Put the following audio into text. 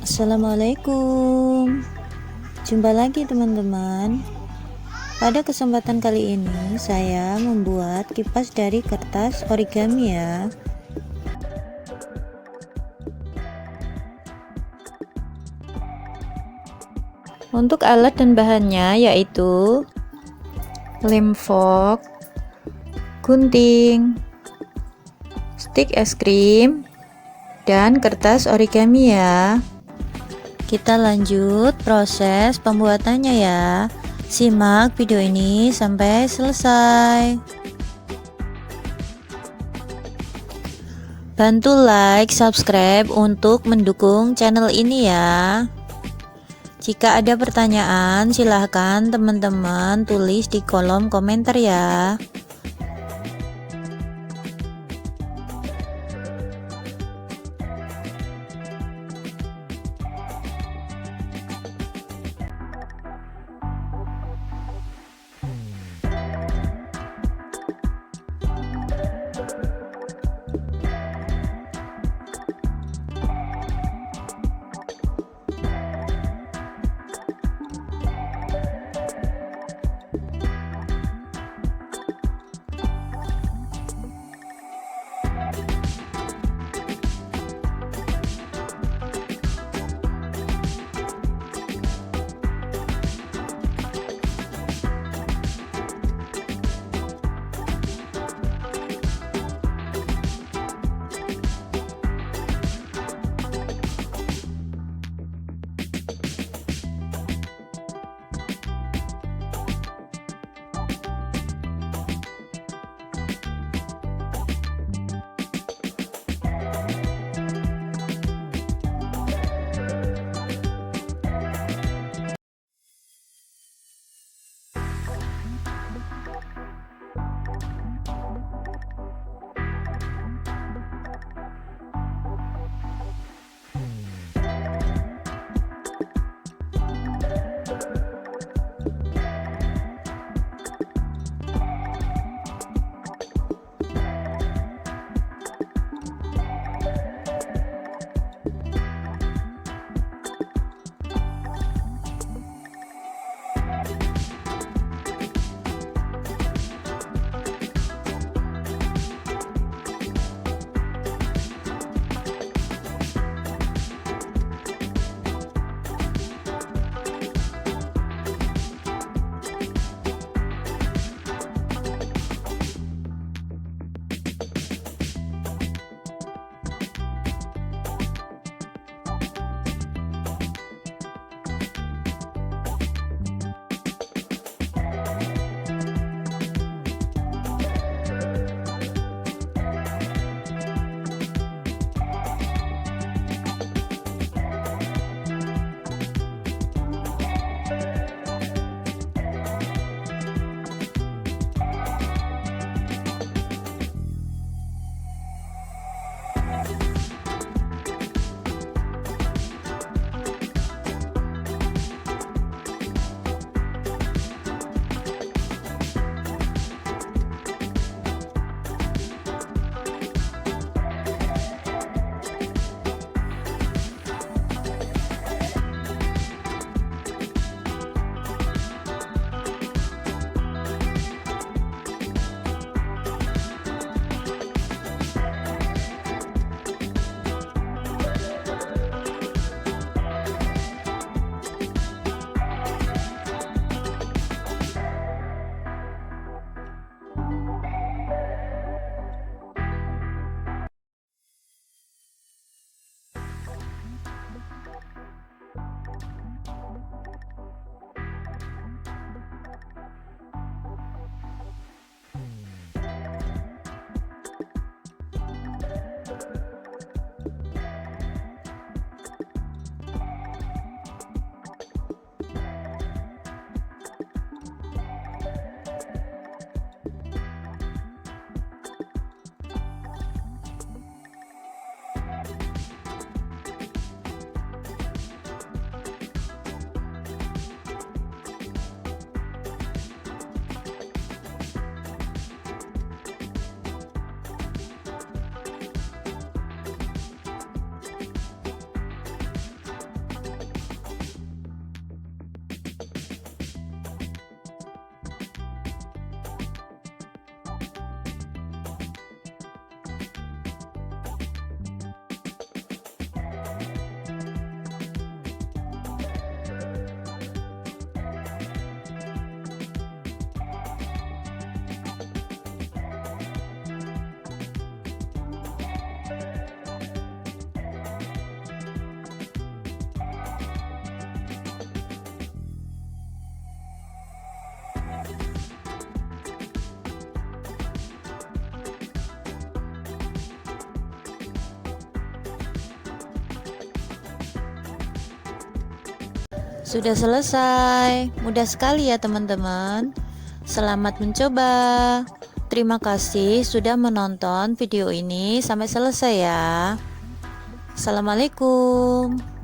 Assalamualaikum. Jumpa lagi teman-teman. Pada kesempatan kali ini saya membuat kipas dari kertas origami ya. Untuk alat dan bahannya yaitu lem fork, gunting, stik es krim, dan kertas origami ya. Kita lanjut proses pembuatannya ya. Simak video ini sampai selesai. Bantu like, subscribe untuk mendukung channel ini ya. Jika ada pertanyaan, silahkan teman-teman tulis di kolom komentar ya. Sudah selesai. Mudah sekali ya teman-teman. Selamat mencoba. Terima kasih sudah menonton video ini sampai selesai ya. Assalamualaikum.